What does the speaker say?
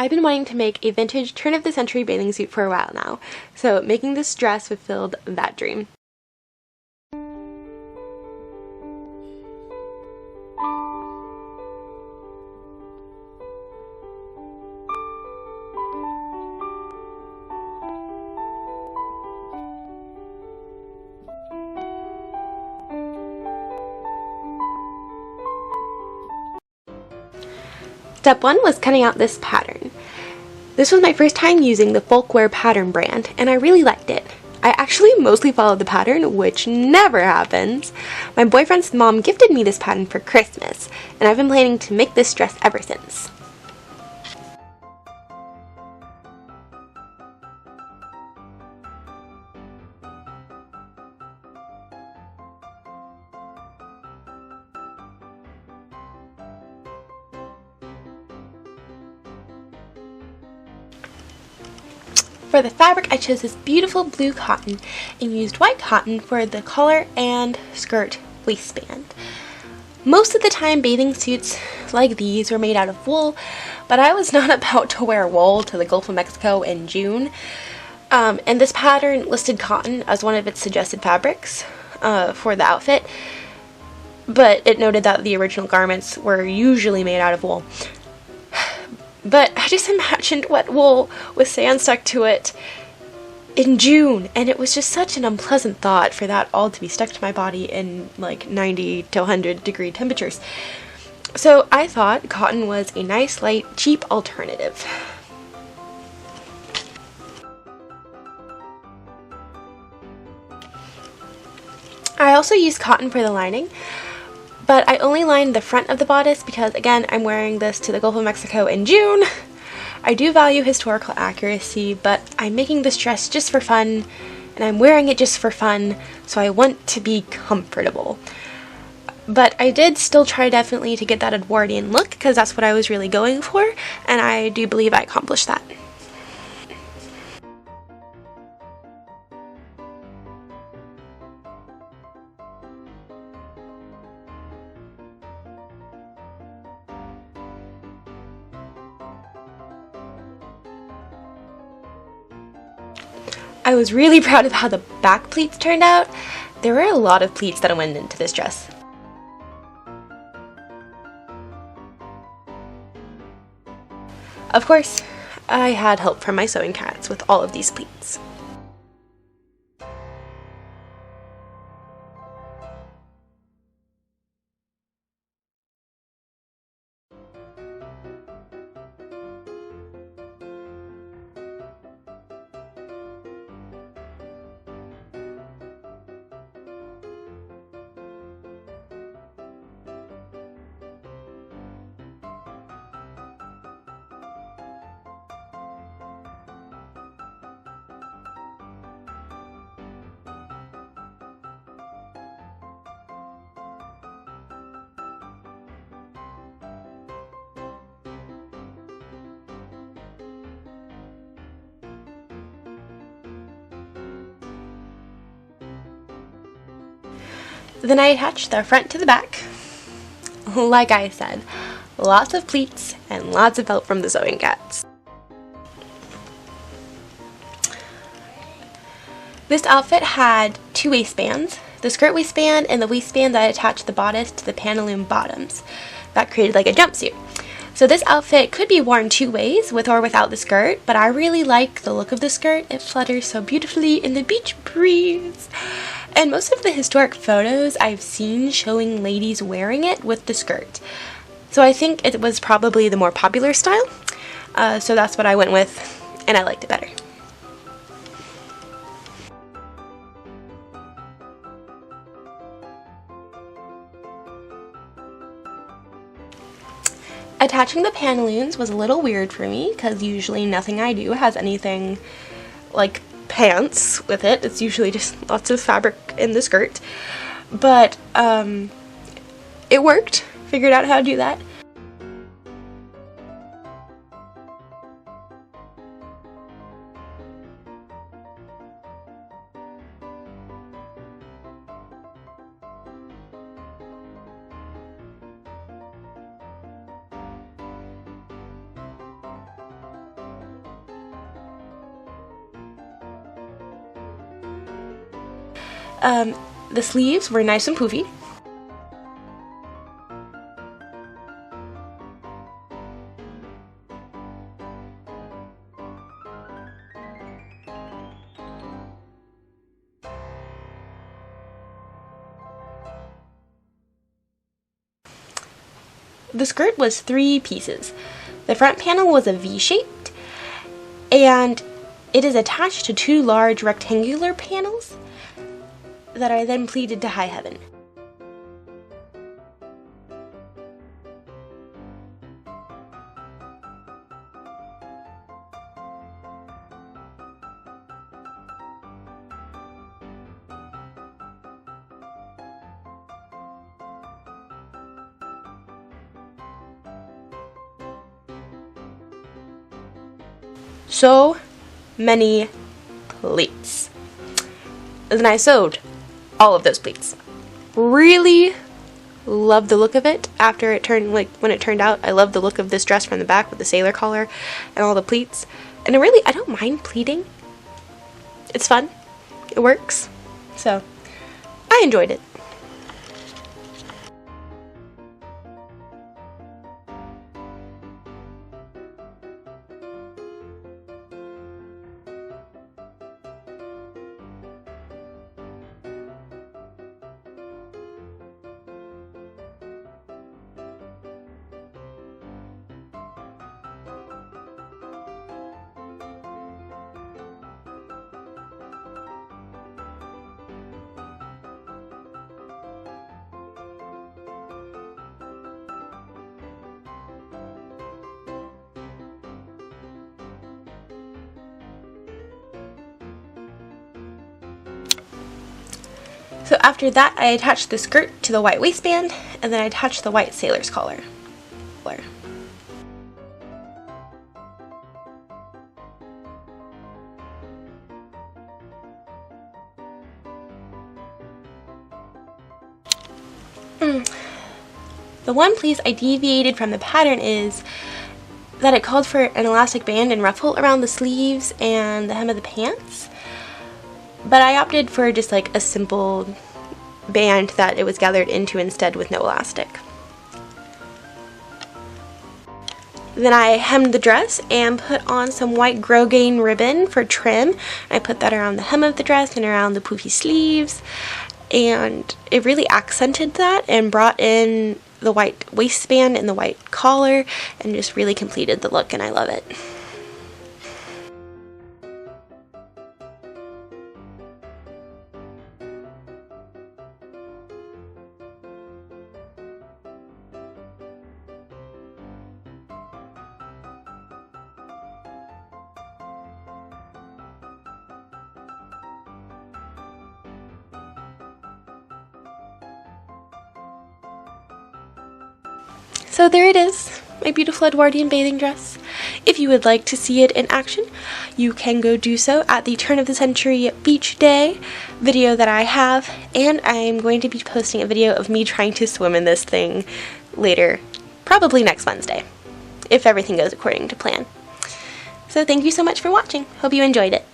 I've been wanting to make a vintage turn-of-the-century bathing suit for a while now, so making this dress fulfilled that dream. Step 1 was cutting out this pattern. This was my first time using the Folkwear Pattern brand, and I really liked it. I actually mostly followed the pattern, which never happens. My boyfriend's mom gifted me this pattern for Christmas, and I've been planning to make this dress ever since. For the fabric, I chose this beautiful blue cotton and used white cotton for the collar and skirt waistband. Most of the time, bathing suits like these were made out of wool, but I was not about to wear wool to the Gulf of Mexico in June. And this pattern listed cotton as one of its suggested fabrics for the outfit, but it noted that the original garments were usually made out of wool. But I just imagined wet wool with sand stuck to it in June, and it was just such an unpleasant thought for that all to be stuck to my body in like 90 to 100 degree temperatures. So I thought cotton was a nice, light, cheap alternative. I also used cotton for the lining, but I only lined the front of the bodice because, again, I'm wearing this to the Gulf of Mexico in June. I do value historical accuracy, but I'm making this dress just for fun, and I'm wearing it just for fun, so I want to be comfortable. But I did still try definitely to get that Edwardian look, because that's what I was really going for, and I do believe I accomplished that. I was really proud of how the back pleats turned out. There were a lot of pleats that went into this dress. Of course, I had help from my sewing cats with all of these pleats. Then I attached the front to the back. Like I said, lots of pleats and lots of help from the sewing cats. This outfit had two waistbands, the skirt waistband and the waistband that attached the bodice to the pantaloon bottoms. That created like a jumpsuit. So this outfit could be worn two ways, with or without the skirt, but I really like the look of the skirt. It flutters so beautifully in the beach breeze. And most of the historic photos I've seen showing ladies wearing it with the skirt. So I think it was probably the more popular style. So that's what I went with, and I liked it better. Attaching the pantaloons was a little weird for me, because usually nothing I do has anything like pants with it. It's usually just lots of fabric in the skirt, but it worked. Figured out how to do that. The sleeves were nice and poofy. The skirt was 3 pieces. The front panel was a V-shaped, and it is attached to 2 large rectangular panels that are then pleated to high heaven. So many pleats. And I sewed all of those pleats. Really loved the look of it after it turned, like when it turned out. I love the look of this dress from the back with the sailor collar and all the pleats. And I don't mind pleating. It's fun. It works. So I enjoyed it. So after that, I attached the skirt to the white waistband, and then I attached the white sailor's collar. The one place I deviated from the pattern is that it called for an elastic band and ruffle around the sleeves and the hem of the pants. But I opted for just like a simple band that it was gathered into instead with no elastic. Then I hemmed the dress and put on some white grosgrain ribbon for trim. I put that around the hem of the dress and around the poofy sleeves, and it really accented that and brought in the white waistband and the white collar and just really completed the look, and I love it. So there it is, my beautiful Edwardian bathing dress. If you would like to see it in action, you can go do so at the Turn of the Century Beach Day video that I have, and I'm going to be posting a video of me trying to swim in this thing later, probably next Wednesday, if everything goes according to plan. So thank you so much for watching. Hope you enjoyed it.